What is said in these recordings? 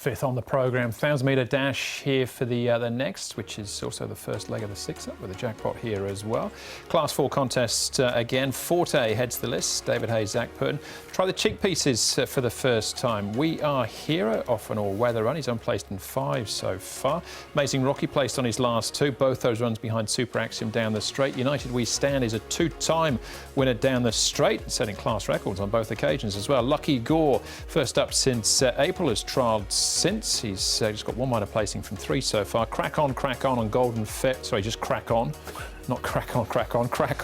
Fifth on the programme, 1,000 metre dash here for the next, which is also the first leg of the sixer with a jackpot here as well. Class 4 contest again. Forte heads the list. David Hayes, Zach Purton. Try the cheek pieces for the first time. We Are Hero off an all-weather run. He's unplaced in 5 so far. Amazing Rocky placed on his last 2. Both those runs behind Super Axiom down the straight. United We Stand is a 2-time winner down the straight, setting class records on both occasions as well. Lucky Gore, first up since April, has trialled since. He's just got 1 minor placing from 3 so far. Crack on Golden Sorry, just Crack On. Not Crack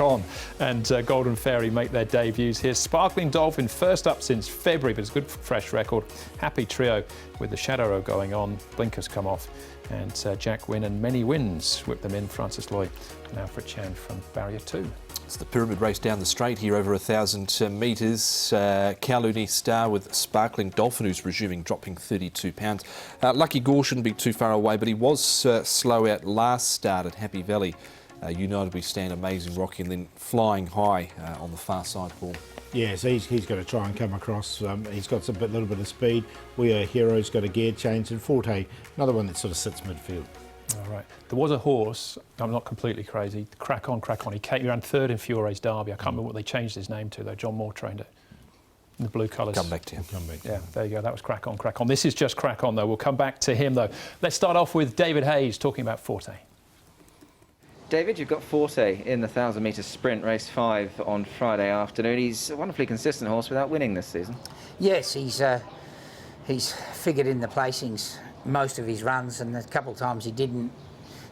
On. And Golden Fairy make their debuts here. Sparkling Dolphin, first up since February, but it's a good fresh record. Happy Trio with the Shadow Row going on. Blinkers come off. And Jack Wynn and Many Wins whip them in. Francis Loy and Alfred Chan from Barrier 2. It's the pyramid race down the straight here, over 1,000 metres. Kowloon East Star with Sparkling Dolphin, who's resuming, dropping 32 pounds. Lucky Gore shouldn't be too far away, but he was slow out last start at Happy Valley. United We Stand, Amazing Rocky, and then Flying High on the far side, Paul. Yes, he's got to try and come across. He's got a little bit of speed. We Are Heroes got a gear change, and Forte, another one that sort of sits midfield. All right. There was a horse, I'm not completely crazy, Crack On. He ran 3rd in Fiore's Derby. I can't remember what they changed his name to, though. John Moore trained it. In the blue colours. Come back to him. Yeah, there you go. That was Crack On. This is just Crack On, though. We'll come back to him, though. Let's start off with David Hayes talking about Forte. David, you've got Forte in the 1,000 metre sprint, race 5 on Friday afternoon. He's a wonderfully consistent horse without winning this season. Yes, he's figured in the placings most of his runs, and a couple of times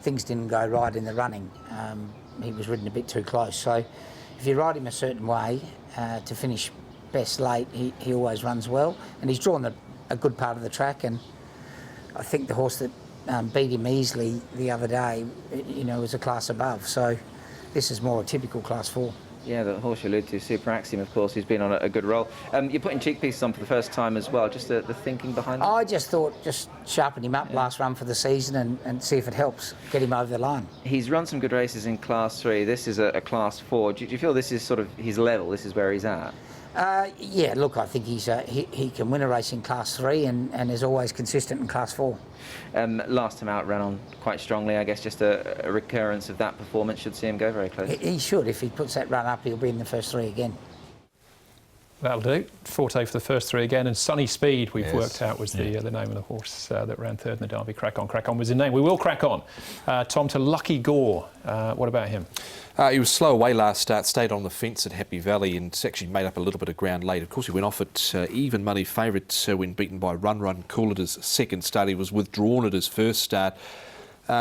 things didn't go right in the running. He was ridden a bit too close. So if you ride him a certain way to finish best late, he always runs well, and he's drawn a good part of the track. And I think the horse that beat him easily the other day, was a class above. So this is more a typical class 4. Yeah, the horse you allude to, Super Axiom, of course, who's been on a good roll. You're putting cheek pieces on for the first time as well. Just the thinking behind that? I just thought, sharpen him up last run for the season and see if it helps get him over the line. He's run some good races in Class 3. This is a Class 4. Do you feel this is sort of his level? This is where he's at? Yeah, look, I think he can win a race in Class 3 and is always consistent in Class 4. Last time out ran on quite strongly. I guess just a recurrence of that performance should see him go very close. He should. If he puts that run up, he'll be in the first 3 again. That'll do. Forte for the first 3 again, and Sunny Speed, we've worked out, was the name of the horse that ran 3rd in the Derby. Crack On was his name. We will crack on. Tom, to Lucky Gore. What about him? He was slow away last start, stayed on the fence at Happy Valley, and actually made up a little bit of ground late. Of course, he went off at even money favourite when beaten by Run Cool at his second start. He was withdrawn at his first start.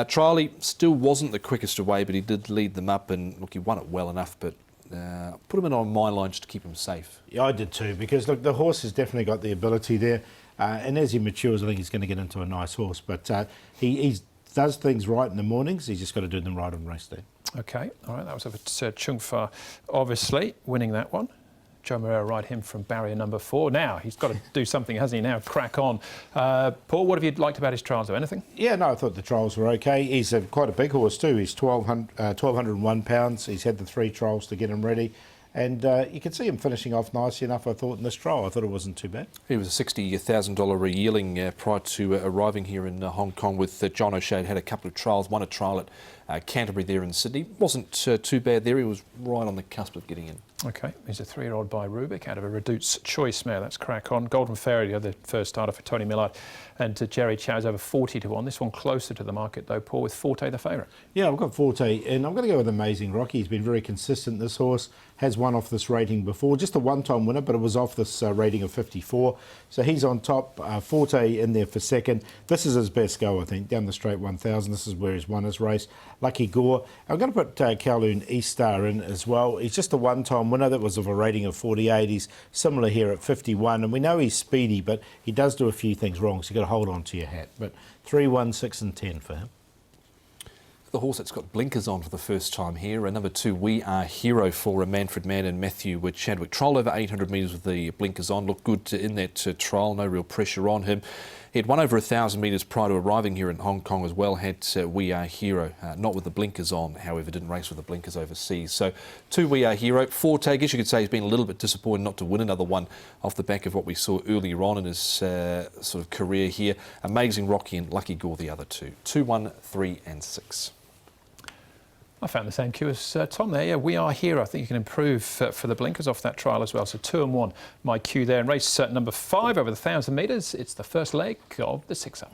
Trial, he still wasn't the quickest away, but he did lead them up, and look, he won it well enough, but put him in on my line just to keep him safe. Yeah, I did too, because look, the horse has definitely got the ability there, and as he matures, I think he's going to get into a nice horse. But he does things right in the mornings. He's just got to do them right on race day. OK, all right, that was a Chung Fa, obviously, winning that one. Joe Moreira ride him from barrier number 4. Now, he's got to do something, hasn't he, now? Crack on. Paul, what have you liked about his trials, or anything? Yeah, no, I thought the trials were OK. He's quite a big horse too. He's 1,201 pounds. He's had the 3 trials to get him ready. And you can see him finishing off nicely enough, I thought, in this trial. I thought it wasn't too bad. He was a $60,000 a yearling prior to arriving here in Hong Kong with John O'Shea. Had a couple of trials, won a trial at Canterbury there in Sydney. Wasn't too bad there. He was right on the cusp of getting in. OK, he's a 3-year-old by Rubik out of a Redute's Choice mare. That's Crack On. Golden Fairy, the other first starter for Tony Millard, and Jerry Chow's over 40 to 1. This one closer to the market, though, Paul, with Forte the favourite. Yeah, I've got Forte, and I'm going to go with Amazing Rocky. He's been very consistent, this horse. Has won off this rating before. Just a one-time winner, but it was off this rating of 54. So he's on top. Forte in there for second. This is his best go, I think, down the straight 1,000. This is where he's won his race. Lucky Gore. I'm going to put Kowloon East Star in as well. He's just a one-time winner. That was of a rating of 48. He's similar here at 51. And we know he's speedy, but he does do a few things wrong, so you've got to hold on to your hat. But 3, 1, 6 and 10 for him. the horse that's got blinkers on for the first time here. Number 2, We Are Hero for Manfred Mann and Matthew Chadwick. Trial over 800 metres with the blinkers on. Looked good in that trial, no real pressure on him. He had won over 1,000 metres prior to arriving here in Hong Kong as well, had We Are Hero, not with the blinkers on, however, didn't race with the blinkers overseas. So 2 We Are Hero. Forte, I guess you could say he's been a little bit disappointed not to win another one off the back of what we saw earlier on in his sort of career here. Amazing Rocky and Lucky Gore the other two. 2, 1, 3 and 6. I found the same cue as Tom there. Yeah, We Are Hero. I think you can improve for the blinkers off that trial as well. So 2 and 1, my cue there. And race number 5 over the 1,000 metres. It's the first leg of the 6-up.